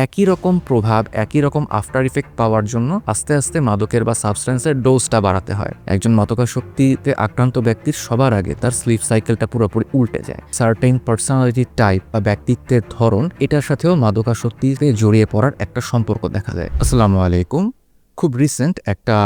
একই রকম প্রভাব, একই রকম আফটার ইফেক্ট পাওয়ার জন্য আস্তে আস্তে মাদকের বা সাবস্টেন্সের ডোজটা বাড়াতে হয়। একজন মাদকাসক্তিতে আক্রান্ত ব্যক্তির সবার আগে তার স্লিপ সাইকেলটা পুরোপুরি উল্টে যায়। সার্টেন পার্সোনালিটি টাইপ বা ব্যক্তিত্বের ধরন, এটার সাথেও মাদকাসক্তিতে জড়িয়ে পড়ার একটা সম্পর্ক দেখা যায়। আসসালামু আলাইকুম। খুব রিসেন্ট একটা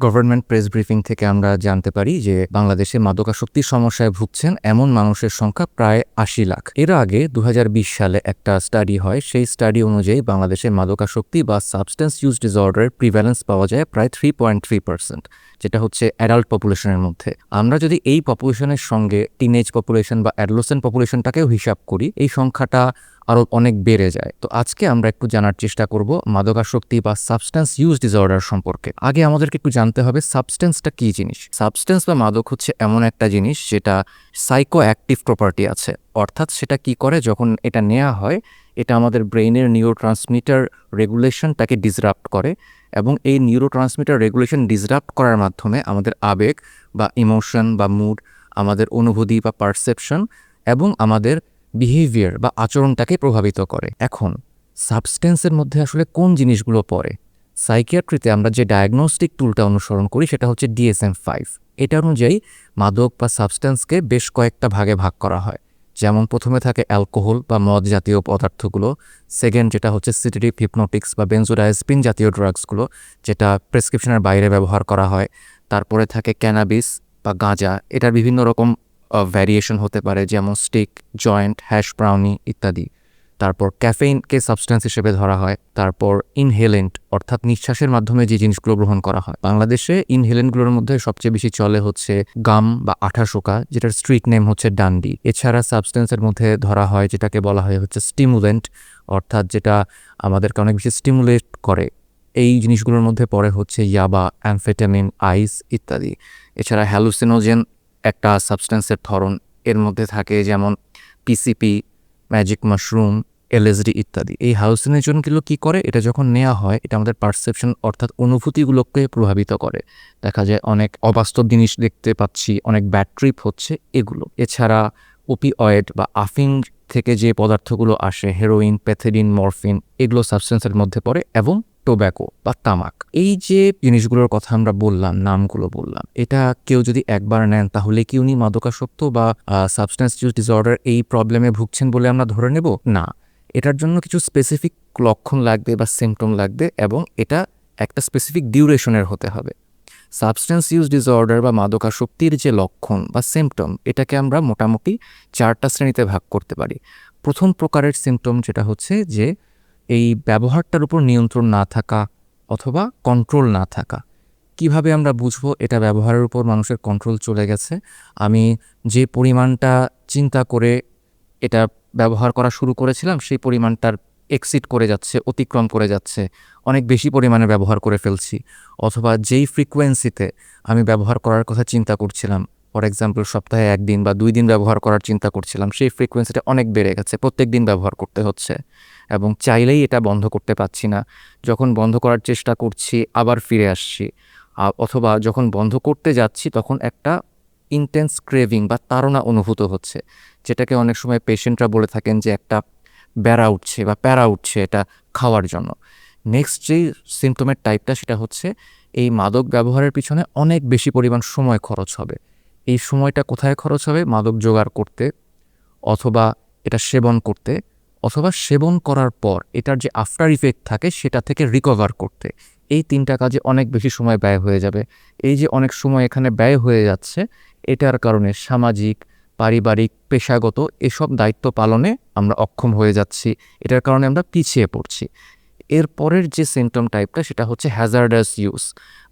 গভর্নমেন্ট প্রেস ব্রিফিং থেকে আমরা জানতে পারি যে বাংলাদেশে মাদকাসক্তির সমস্যায় ভুগছেন এমন মানুষের সংখ্যা প্রায় 80 লাখ। এর আগে 2020 সালে একটা স্টাডি হয়, সেই স্টাডি অনুযায়ী বাংলাদেশে মাদকাসক্তি বা সাবস্টেন্স ইউজ ডিসঅর্ডারের প্রিভ্যালেন্স পাওয়া যায় প্রায় 3.3%, যেটা হচ্ছে অ্যাডাল্ট পপুলেশনের মধ্যে। আমরা যদি এই পপুলেশনের সঙ্গে টিনেজ পপুলেশন বা অ্যাডোলেসেন্ট পপুলেশনটাকেও হিসাব করি, এই সংখ্যাটা আরও অনেক বেড়ে যায়। তো আজকে আমরা একটু জানার চেষ্টা করব মাদকাসক্তি বা সাবস্টেন্স ইউজ ডিসঅর্ডার সম্পর্কে। আগে আমাদেরকে একটু জানতে হবে সাবস্টেন্সটা কী জিনিস। সাবস্টেন্স বা মাদক হচ্ছে এমন একটা জিনিস যেটা সাইকো অ্যাক্টিভ প্রপার্টি আছে, অর্থাৎ সেটা কি করে, যখন এটা নেওয়া হয় এটা আমাদের ব্রেইনের নিউরোট্রান্সমিটার রেগুলেশনটাকে ডিসরাপ্ট করে, এবং এই নিউরোট্রান্সমিটার রেগুলেশন ডিসরাপ্ট করার মাধ্যমে আমাদের আবেগ বা ইমোশন বা মুড, আমাদের অনুভূতি বা পারসেপশন এবং আমাদের বিহেভিয়ার বা আচরণটাকে প্রভাবিত করে। এখন সাবস্টেন্সের মধ্যে আসলে কোন জিনিসগুলো পড়ে? সাইকিয়াট্রিতে আমরা যে ডায়াগনস্টিক টুলটা অনুসরণ করি সেটা হচ্ছে DSM-5। এটা অনুযায়ী মাদক বা সাবস্টেন্সকে বেশ কয়েকটা ভাগে ভাগ করা হয়। যেমন প্রথমে থাকে অ্যালকোহল বা মদ জাতীয় পদার্থগুলো, সেকেন্ড যেটা হচ্ছে সিডেটিভ হিপনোটিক্স বা বেনজোডায়াজপিন জাতীয় ড্রাগসগুলো, যেটা প্রেসক্রিপশনের বাইরে ব্যবহার করা হয়। তারপরে থাকে ক্যানাবিস বা গাঁজা, এটার বিভিন্ন রকম ভ্যারিয়েশন হতে পারে, যেমন স্টিক, জয়েন্ট, হ্যাশ ব্রাউনি ইত্যাদি। তারপর ক্যাফেইনকে সাবস্টেন্স হিসেবে ধরা হয়। তারপর ইনহেলেন্ট, অর্থাৎ নিঃশ্বাসের মাধ্যমে যে জিনিসগুলো গ্রহণ করা হয়। বাংলাদেশে ইনহেলেন্টগুলোর মধ্যে সবচেয়ে বেশি চলে হচ্ছে গাম বা আঠা শোকা, যেটার স্ট্রিট নেম হচ্ছে ডান্ডি। এছাড়া সাবস্টেন্সের মধ্যে ধরা হয় যেটাকে বলা হয় হচ্ছে স্টিমুলেন্ট, অর্থাৎ যেটা আমাদেরকে অনেক বেশি স্টিমুলেট করে। এই জিনিসগুলোর মধ্যে পড়ে হচ্ছে ইয়াবা, অ্যামফেটামিন, আইস ইত্যাদি। এছাড়া হ্যালুসিনোজেন একটা সাবস্টেন্সের ধরন, এর মধ্যে থাকে যেমন PCP, ম্যাজিক মাশরুম, LSD ইত্যাদি। এই হ্যালুসিনোজেনগুলো কী করে, এটা যখন নেওয়া হয় এটা আমাদের পারসেপশন অর্থাৎ অনুভূতিগুলোকে প্রভাবিত করে। দেখা যায় অনেক অবাস্তব জিনিস দেখতে পাচ্ছি, অনেক ব্যাড ট্রিপ হচ্ছে, এগুলো। এছাড়া ওপিঅয়েড বা আফিং থেকে যে পদার্থগুলো আসে, হেরোইন, প্যাথেডিন, মরফিন, এগুলো সাবস্টেন্সের মধ্যে পড়ে, এবং টোব্যাকো বা তামাক। এই যে জিনিসগুলোর কথা আমরা বললাম, নামগুলো বললাম, এটা কেউ যদি একবার নেন তাহলে কি উনি মাদকাসক্ত বা সাবস্টেন্স ইউজ ডিসঅর্ডার এই প্রবলেমে ভুগছেন বলে আমরা ধরে নেব? না, এটার জন্য কিছু স্পেসিফিক লক্ষণ লাগবে বা সিমটম লাগবে, এবং এটা একটা স্পেসিফিক ডিউরেশনের হতে হবে। সাবস্টেন্স ইউজ ডিসঅর্ডার বা মাদকাসক্তির যে লক্ষণ বা সিমটম, এটাকে আমরা মোটামুটি 4টা শ্রেণীতে ভাগ করতে পারি। প্রথম প্রকারের সিমটম যেটা হচ্ছে যে এই ব্যবহারটার উপর নিয়ন্ত্রণ না থাকা অথবা কন্ট্রোল না থাকা। কিভাবে আমরা বুঝবো এটা ব্যবহারের উপর মানুষের কন্ট্রোল চলে গেছে? আমি যে পরিমাণটা চিন্তা করে এটা ব্যবহার করা শুরু করেছিলাম সেই পরিমাণটার এক্সিড করে যাচ্ছে, অতিক্রম করে যাচ্ছে, অনেক বেশি পরিমাণে ব্যবহার করে ফেলছি। অথবা যেই ফ্রিকোয়েন্সিতে আমি ব্যবহার করার কথা চিন্তা করছিলাম, ফর এক্সাম্পল সপ্তাহে 1 দিন বা 2 দিন ব্যবহার করার চিন্তা করছিলাম, সেই ফ্রিকোয়েন্সিটা অনেক বেড়ে গেছে, প্রত্যেক দিন ব্যবহার করতে হচ্ছে, এবং চাইলেই এটা বন্ধ করতে পারছি না। যখন বন্ধ করার চেষ্টা করছি আবার ফিরে আসছি, অথবা যখন বন্ধ করতে যাচ্ছি তখন একটা ইন্টেন্স ক্রেভিং বা তাড়না অনুভূত হচ্ছে, যেটাকে অনেক সময় পেশেন্টরা বলে থাকেন যে একটা বেড়া উঠছে বা প্যারা উঠছে এটা খাওয়ার জন্য। নেক্সট যেই সিমটমের টাইপটা সেটা হচ্ছে এই মাদক ব্যবহারের পিছনে অনেক বেশি পরিমাণ সময় খরচ হবে। এই সময়টা কোথায় খরচ হবে? মাদক জোগাড় করতে, অথবা এটা সেবন করতে, অথবা সেবন করার পর এটার যে আফটার ইফেক্ট থাকে সেটা থেকে রিকভার করতে। এই 3টা কাজে অনেক বেশি সময় ব্যয় হয়ে যাবে। এই যে অনেক সময় এখানে ব্যয় হয়ে যাচ্ছে, এটার কারণে সামাজিক, পারিবারিক, পেশাগত এসব দায়িত্ব পালনে আমরা অক্ষম হয়ে যাচ্ছি। এটার কারণে আমরা পিছিয়ে পড়ছি। এর পরের যে সিমটম টাইপটা সেটা হচ্ছে হ্যাজার্ডাস ইউজ,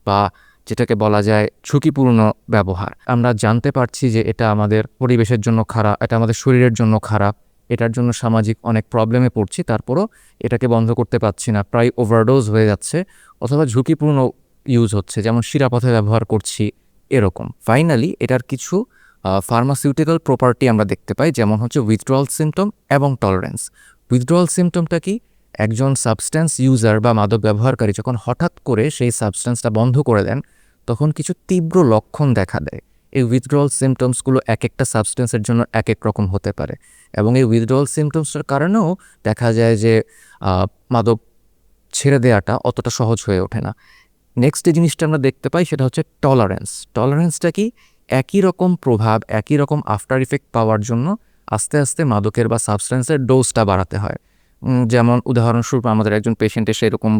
বা যেটাকে বলা যায় ঝুঁকিপূর্ণ ব্যবহার। আমরা জানতে পারছি যে এটা আমাদের পরিবেশের জন্য খারাপ, এটা আমাদের শরীরের জন্য খারাপ, এটার জন্য সামাজিক অনেক প্রবলেমে পড়ছি, তারপরও এটাকে বন্ধ করতে পারছি না, প্রায় ওভারডোজ হয়ে যাচ্ছে, অথবা ঝুঁকিপূর্ণ ইউজ হচ্ছে, যেমন শিরাপথে ব্যবহার করছি, এরকম। ফাইনালি এটার কিছু ফার্মাসিউটিক্যাল প্রপার্টি আমরা দেখতে পাই, যেমন হচ্ছে উইথড্রয়াল সিমটম এবং টলারেন্স। উইথড্রয়াল সিমটমটা কি? একজন সাবস্টেন্স ইউজার বা মাদক ব্যবহারকারী যখন হঠাৎ করে সেই সাবস্টেন্সটা বন্ধ করে দেন তখন কিছু তীব্র লক্ষণ দেখা দেয়। এই উইথড্রয়াল সিমটমসগুলো এক একটা সাবস্টেন্সের জন্য এক এক রকম হতে পারে, এবং এই উইথড্রয়াল সিমটমসের কারণেও দেখা যায় যে মাদক ছেড়ে দেওয়াটা অতটা সহজ হয়ে ওঠে না। নেক্সট যে জিনিসটা আমরা দেখতে পাই সেটা হচ্ছে টলারেন্স। টলারেন্সটা কি? একই রকম প্রভাব, একই রকম আফটার ইফেক্ট পাওয়ার জন্য আস্তে আস্তে মাদকের বা সাবস্টেন্সের ডোজটা বাড়াতে হয়। যেমন উদাহরণস্বরূপ আমাদের একজন পেশেন্ট এসে এরকম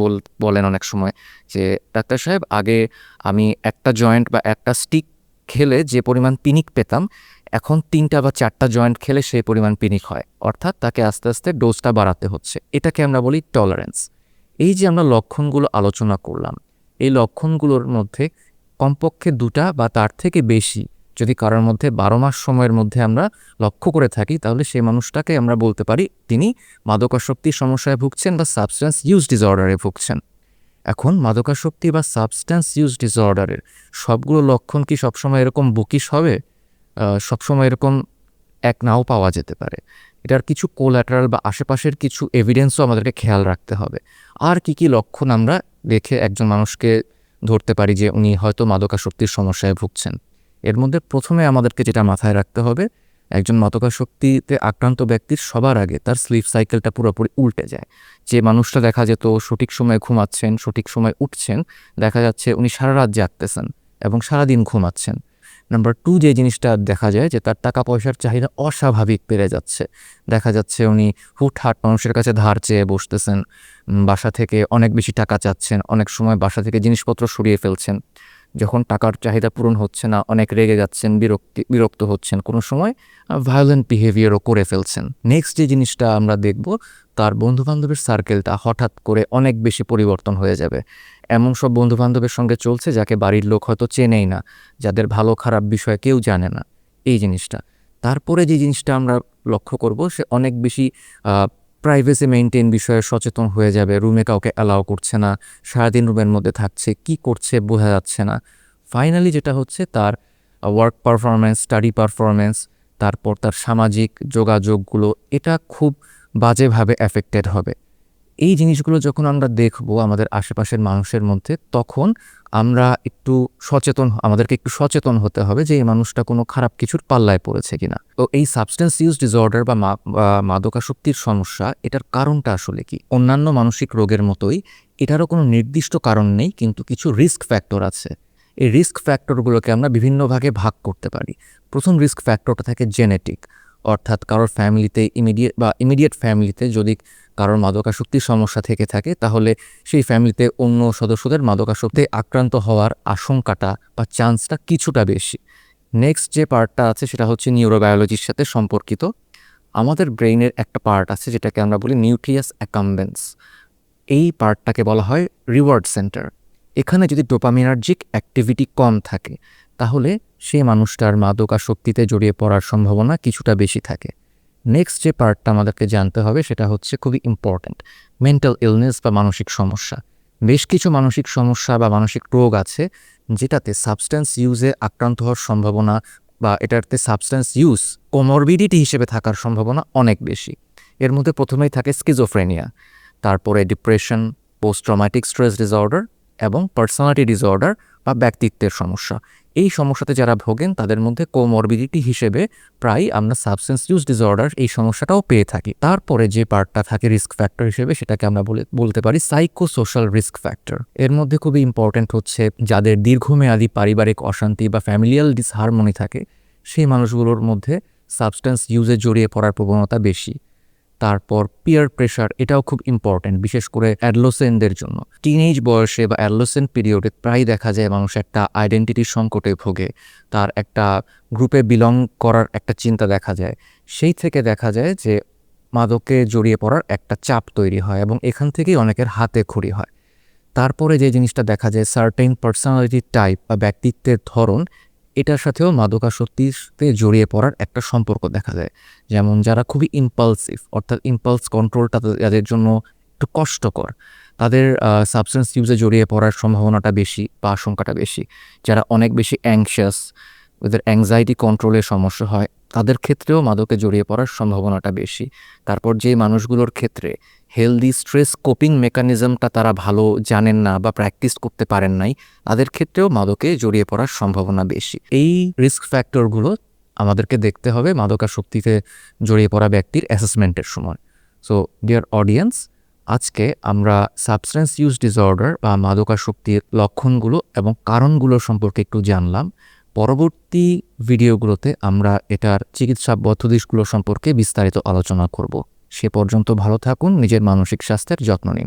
বলেন অনেক সময় যে, ডাক্তার সাহেব, আগে আমি একটা জয়েন্ট বা একটা স্টিক খেলে যে পরিমাণ পিনিক পেতাম, এখন 3টা বা 4টা জয়েন্ট খেলে সেই পরিমাণ পিনিক হয়। অর্থাৎ তাকে আস্তে আস্তে ডোজটা বাড়াতে হচ্ছে। এটাকে আমরা বলি টলারেন্স। এই যে আমরা লক্ষণগুলো আলোচনা করলাম, এই লক্ষণগুলোর মধ্যে কমপক্ষে 2টা বা তার থেকে বেশি যদি কারোর মধ্যে 12 মাস সময়ের মধ্যে আমরা লক্ষ্য করে থাকি, তাহলে সেই মানুষটাকে আমরা বলতে পারি তিনি মাদকাসক্তির সমস্যায় ভুগছেন বা সাবস্টেন্স ইউজ ডিসঅর্ডারে ভুগছেন। এখন মাদকাসক্তি বা সাবস্টেন্স ইউজ ডিসঅর্ডারের সবগুলো লক্ষণ কি সবসময় এরকম বুকিশ হবে? সবসময় এরকম এক নাও পাওয়া যেতে পারে। এটার কিছু কোল্যাটারাল বা আশেপাশের কিছু এভিডেন্সও আমাদেরকে খেয়াল রাখতে হবে। আর কি কি লক্ষণ আমরা দেখে একজন মানুষকে ধরতে পারি যে উনি হয়তো মাদকাসক্তির সমস্যায় ভুগছেন? এর মধ্যে প্রথমে আমাদেরকে যেটা মাথায় রাখতে হবে, একজন মাদকাসক্তিতে আক্রান্ত ব্যক্তির সবার আগে তার স্লিপ সাইকেলটা পুরোপুরি উল্টে যায়। যে মানুষটা দেখা যেত সঠিক সময়ে ঘুমাচ্ছেন, সঠিক সময় উঠছেন, দেখা যাচ্ছে উনি সারা রাত জাগতেছেন এবং সারাদিন ঘুমাচ্ছেন। নাম্বার 2, যে জিনিসটা দেখা যায় যে তার টাকা পয়সার চাহিদা অস্বাভাবিক বেড়ে যাচ্ছে। দেখা যাচ্ছে উনি হুটহাট মানুষের কাছে ধার চেয়ে বসতেছেন, বাসা থেকে অনেক বেশি টাকা চাচ্ছেন, অনেক সময় বাসা থেকে জিনিসপত্র সরিয়ে ফেলছেন। যখন টাকার চাহিদা পূরণ হচ্ছে না, অনেক রেগে যাচ্ছেন, বিরক্ত হচ্ছেন, কোনো সময় ভায়োলেন্ট বিহেভিয়ারও করে ফেলছেন। নেক্সট যে জিনিসটা আমরা দেখব, তার বন্ধুবান্ধবের সার্কেলটা হঠাৎ করে অনেক বেশি পরিবর্তন হয়ে যাবে। এমন সব বন্ধুবান্ধবের সঙ্গে চলছে যাকে বাড়ির লোক হয়তো চেনেই না, যাদের ভালো খারাপ বিষয়ে কেউ জানে না, এই জিনিসটা। তারপরে যে জিনিসটা আমরা লক্ষ্য করব, সে অনেক বেশি প্রাইভেসি মেইনটেইন বিষয়ে সচেতন হয়ে যাবে, রুমে কাউকে অ্যালাউ করছে না, সারাদিন রুমের মধ্যে থাকছে, কি করছে বোঝা যাচ্ছে না। ফাইনালি যেটা হচ্ছে, তার ওয়ার্ক পারফরমেন্স, স্টাডি পারফরমেন্স, তারপর তার সামাজিক যোগাযোগগুলো, এটা খুব বাজেভাবে অ্যাফেক্টেড হবে। এই জিনিসগুলো যখন আমরা দেখব আমাদের আশেপাশের মানুষের মধ্যে, তখন আমাদেরকে একটু সচেতন হতে হবে যে এই মানুষটা কোনো খারাপ কিছুর পাল্লায় পড়েছে কিনা। তো এই সাবস্টেন্স ইউজ ডিসঅর্ডার বা মাদকাসক্তির সমস্যা, এটার কারণটা আসলে কি? অন্যান্য মানসিক রোগের মতোই এটারও কোনো নির্দিষ্ট কারণ নেই, কিন্তু কিছু রিস্ক ফ্যাক্টর আছে। এই রিস্ক ফ্যাক্টরগুলোকে আমরা বিভিন্ন ভাগে ভাগ করতে পারি। প্রথম রিস্ক ফ্যাক্টরটা থাকে জেনেটিক, অর্থাৎ কারোর ফ্যামিলিতে ইমিডিয়েট ফ্যামিলিতে যদি কারোর মাদকাসক্তির সমস্যা থেকে থাকে, তাহলে সেই ফ্যামিলিতে অন্য সদস্যদের মাদকাসক্তি আক্রান্ত হওয়ার আশঙ্কাটা বা চান্সটা কিছুটা বেশি। নেক্সট যে পার্টটা আছে সেটা হচ্ছে নিউরোবায়োলজির সাথে সম্পর্কিত। আমাদের ব্রেইনের একটা পার্ট আছে যেটাকে আমরা বলি নিউক্লিয়াস অ্যাকাম্বেন্স। এই পার্টটাকে বলা হয় রিওয়ার্ড সেন্টার। এখানে যদি ডোপামিনার্জিক অ্যাক্টিভিটি কম থাকে, তাহলে সেই মানুষটার মাদকাসক্তিতে জড়িয়ে পড়ার সম্ভাবনা কিছুটা বেশি থাকে। নেক্সট যে পার্টটা আমাদেরকে জানতে হবে সেটা হচ্ছে খুবই ইম্পর্ট্যান্ট, মেন্টাল ইলনেস বা মানসিক সমস্যা। বেশ কিছু মানসিক সমস্যা বা মানসিক রোগ আছে যেটাতে সাবস্টেন্স ইউজে আক্রান্ত হওয়ার সম্ভাবনা বা এটাতে সাবস্টেন্স ইউজ কোমরবিডিটি হিসেবে থাকার সম্ভাবনা অনেক বেশি। এর মধ্যে প্রথমেই থাকে স্কিজোফ্রেনিয়া, তারপরে depression, post traumatic stress disorder এবং পার্সোনালিটি ডিসঅর্ডার বা ব্যক্তিত্বের সমস্যা। এই সমস্যাতে যারা ভোগেন তাদের মধ্যে কোমরবিডিটি হিসেবে প্রায় আমরা সাবস্টেন্স ইউজ ডিসঅর্ডার এই সমস্যাটাও পেয়ে থাকি। তারপরে যে পার্টটা থাকে রিস্ক ফ্যাক্টর হিসেবে, সেটাকে আমরা বলতে পারি সাইকোসোশ্যাল রিস্ক ফ্যাক্টর। এর মধ্যে খুবই ইম্পর্ট্যান্ট হচ্ছে যাদের দীর্ঘমেয়াদী পারিবারিক অশান্তি বা ফ্যামিলিয়াল ডিসহারমোনি থাকে, সেই মানুষগুলোর মধ্যে সাবস্টেন্স ইউজে জড়িয়ে পড়ার প্রবণতা বেশি। তারপর পিয়ার প্রেশার, এটাও খুব ইম্পর্ট্যান্ট, বিশেষ করে অ্যাডলোসেন্টদের জন্য। টিনেজ বয়সে বা অ্যাডলোসেন্ট পিরিয়ডে প্রায় দেখা যায় মানুষ একটা আইডেন্টিটির সংকটে ভোগে, তার একটা গ্রুপে বিলং করার একটা চিন্তা দেখা যায়। সেই থেকে দেখা যায় যে মাদকে জড়িয়ে পড়ার একটা চাপ তৈরি হয় এবং এখান থেকেই অনেকের হাতে খড়ি হয়। তারপরে যে জিনিসটা দেখা যায়, সার্টেন পার্সোনালিটি টাইপ বা ব্যক্তিত্বের ধরন, এটার সাথেও মাদকাসক্তিতে জড়িয়ে পড়ার একটা সম্পর্ক দেখা যায়। যেমন যারা খুবই ইম্পালসিভ, অর্থাৎ ইম্পালস কন্ট্রোলটা যাদের জন্য একটু কষ্টকর, তাদের সাবস্টেন্স ইউজে জড়িয়ে পড়ার সম্ভাবনাটা বেশি বা আশঙ্কাটা বেশি। যারা অনেক বেশি অ্যাংশিয়াস, ওদের অ্যাংজাইটি কন্ট্রোলের সমস্যা হয়, তাদের ক্ষেত্রেও মাদকে জড়িয়ে পড়ার সম্ভাবনাটা বেশি। তারপর যে মানুষগুলোর ক্ষেত্রে হেলদি স্ট্রেস কোপিং মেকানিজমটা তারা ভালো জানেন না বা প্র্যাকটিস করতে পারেন নাই, তাদের ক্ষেত্রেও মাদকে জড়িয়ে পড়ার সম্ভাবনা বেশি। এই রিস্ক ফ্যাক্টরগুলো আমাদেরকে দেখতে হবে মাদকাসক্তিতে জড়িয়ে পড়া ব্যক্তির অ্যাসেসমেন্টের সময়। সো ডিয়ার অডিয়েন্স, আজকে আমরা সাবস্টেন্স ইউজ ডিসঅর্ডার বা মাদকাসক্তির লক্ষণগুলো এবং কারণগুলো সম্পর্কে একটু জানলাম। পরবর্তী ভিডিওগুলোতে আমরা এটার চিকিৎসা পদ্ধতিগুলো সম্পর্কে বিস্তারিত আলোচনা করব। সে পর্যন্ত ভালো থাকুন, নিজের মানসিক স্বাস্থ্যের যত্ন নিন।